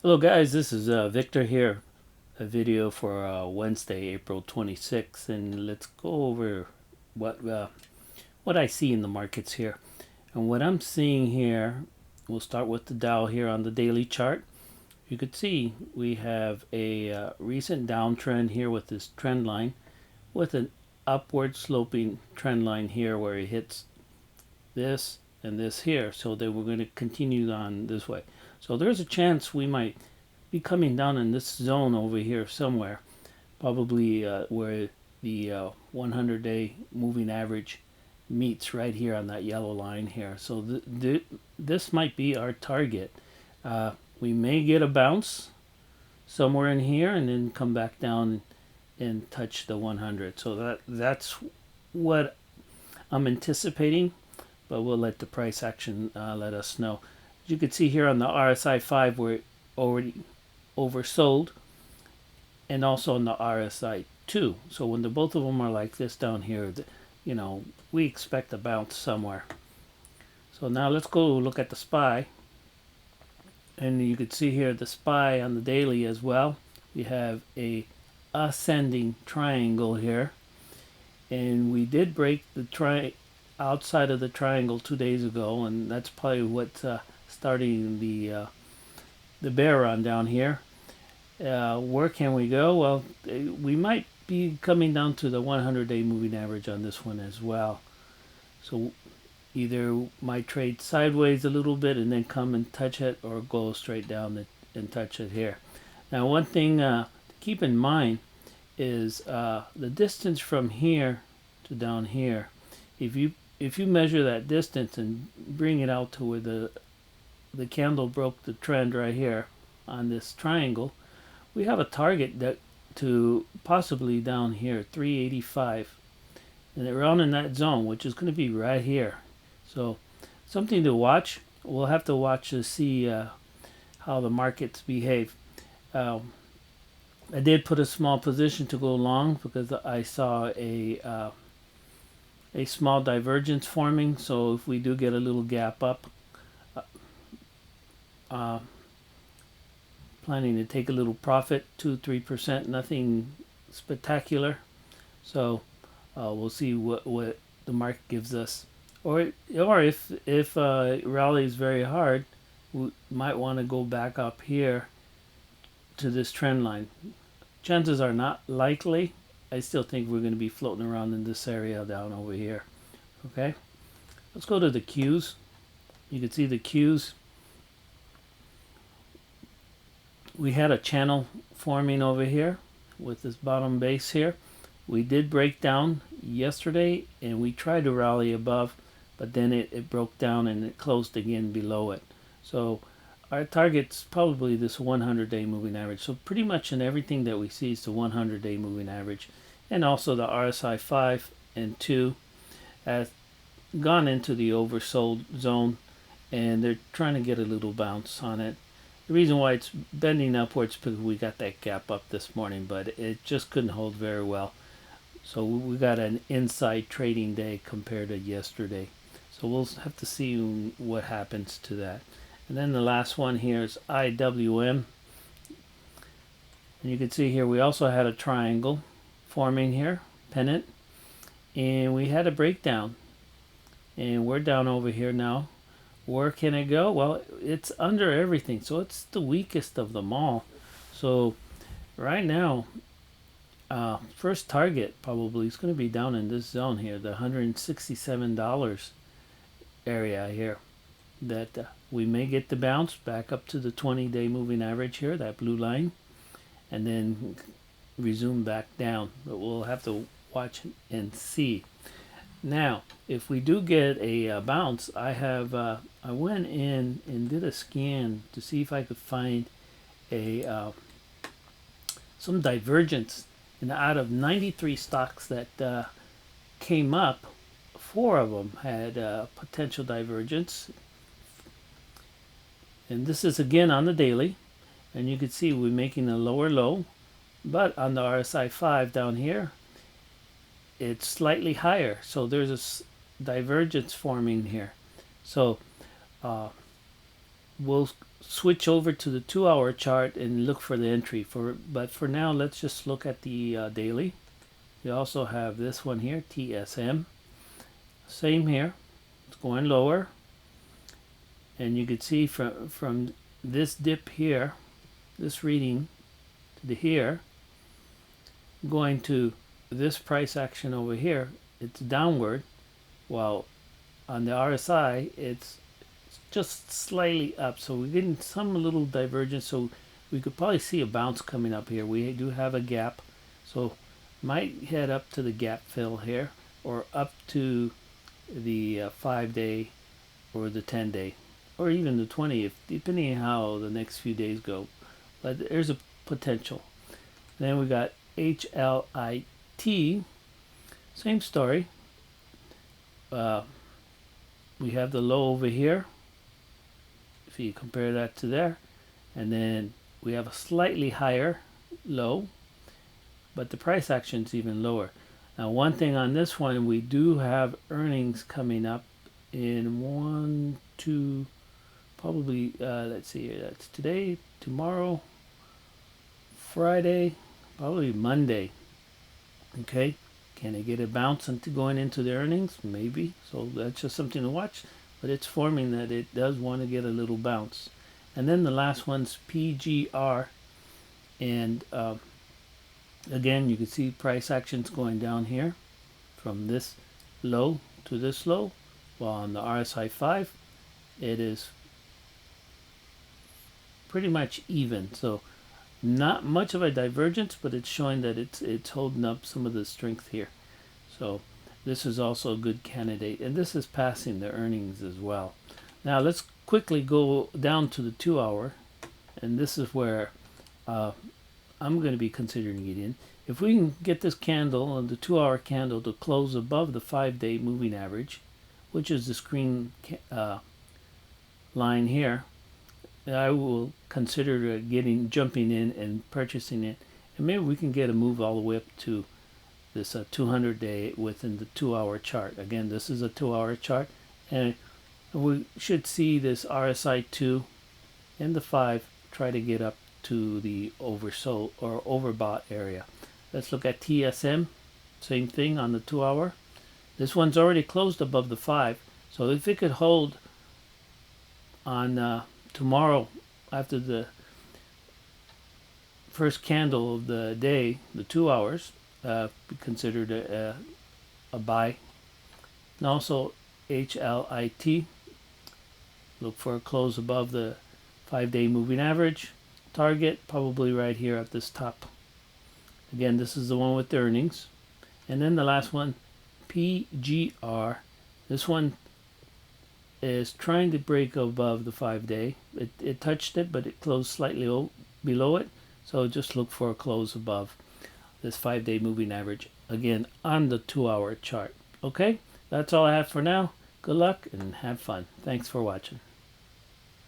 Hello guys, this is Victor here, a video for Wednesday, April 26th, and let's go over what uh, what I see in the markets here. And what I'm seeing here, we'll start with the Dow here on the daily chart. You could see we have a recent downtrend here with this trend line, with an upward sloping trend line here where it hits this and this here. So that we're going to continue on this way. So there's a chance we might be coming down in this zone over here somewhere, probably where the 100-day moving average meets right here on that yellow line here. So this might be our target. We may get a bounce somewhere in here and then come back down and touch the 100. So that's what I'm anticipating, but we'll let the price action let us know. As you can see here on the RSI 5, we're already oversold, and also on the RSI 2. So when the both of them are like this down here, we expect a bounce somewhere. So now let's go look at the SPY, and you can see here the SPY on the daily as well. We have a ascending triangle here, and we did break the outside of the triangle 2 days ago, and that's probably what's starting the bear run down here. Where can we go? Well, we might be coming down to the 100-day moving average on this one as well. So either might trade sideways a little bit and then come and touch it, or go straight down and touch it here. Now, one thing to keep in mind is the distance from here to down here. If you measure that distance and bring it out to where the candle broke the trend right here on this triangle, we have a target that to possibly down here 385, and around in that zone, which is going to be right here. So something to watch. We'll have to watch to see how the markets behave. I did put a small position to go long because I saw a small divergence forming. So if we do get a little gap up, uh, planning to take a little profit, 2-3%, nothing spectacular. So we'll see what the market gives us, or if rally is very hard, we might want to go back up here to this trend line. Chances are not likely. I still think we're going to be floating around in this area down over here. Okay, let's go to the Qs. You can see the Qs. We had a channel forming over here with this bottom base here. We did break down yesterday and we tried to rally above, but then it broke down and it closed again below it. So our target's probably this 100-day moving average. So pretty much in everything that we see is the 100-day moving average. And also the RSI 5 and 2 has gone into the oversold zone, and they're trying to get a little bounce on it. The reason why it's bending upwards is because we got that gap up this morning, but it just couldn't hold very well. So we got an inside trading day compared to yesterday. So we'll have to see what happens to that. And then the last one here is IWM. And you can see here we also had a triangle forming here, pennant. And we had a breakdown. And we're down over here now. Where can it go? Well, it's under everything, so it's the weakest of them all. So right now, first target probably is going to be down in this zone here, the $167 area here. That we may get the bounce back up to the 20-day moving average here, that blue line, and then resume back down. But we'll have to watch and see. Now, if we do get a bounce, I went in and did a scan to see if I could find a some divergence. And out of 93 stocks that came up, 4 of them had potential divergence. And this is again on the daily, and you can see we're making a lower low, but on the RSI 5 down here, it's slightly higher. So there's a divergence forming here. So we'll switch over to the 2-hour chart and look for the entry. But for now, let's just look at the daily. We also have this one here, TSM. Same here. It's going lower. And you can see from this dip here, this reading to the here, going to this price action over here, it's downward, while on the RSI it's just slightly up. So we're getting some little divergence, so we could probably see a bounce coming up here. We do have a gap, so might head up to the gap fill here, or up to the 5-day or the 10-day, or even the 20, depending on how the next few days go. But there's a potential. Then we got HLIT, same story. We have the low over here, if you compare that to there, and then we have a slightly higher low, but the price action is even lower. Now, one thing on this one, we do have earnings coming up in probably let's see here, that's today, tomorrow, Friday, probably Monday. Okay, can they get a bounce into going into the earnings? Maybe. So that's just something to watch, but it's forming that it does want to get a little bounce. And then the last one's PGR, and again, you can see price actions going down here from this low to this low, while on the RSI 5 it is pretty much even. So not much of a divergence, but it's showing that it's holding up some of the strength here. So this is also a good candidate, and this is passing the earnings as well. Now let's quickly go down to the 2-hour, and this is where I'm going to be considering it in. If we can get this candle, the 2-hour candle, to close above the 5-day moving average, which is the screen line here, I will consider jumping in and purchasing it, and maybe we can get a move all the way up to this 200-day within the 2-hour chart. Again, this is a 2-hour chart, and we should see this RSI 2 and the 5 try to get up to the oversold or overbought area. Let's look at TSM. Same thing on the 2-hour. This one's already closed above the 5, so if it could hold on tomorrow after the first candle of the day, the 2 hours, be considered a buy. And also HLIT, look for a close above the 5-day moving average. Target probably right here at this top. Again, this is the one with the earnings. And then the last one, PGR. This one is trying to break above the 5-day. It touched it, but it closed slightly below it. So just look for a close above this 5-day moving average, again on the 2-hour chart. Okay, that's all I have for now. Good luck and have fun. Thanks for watching.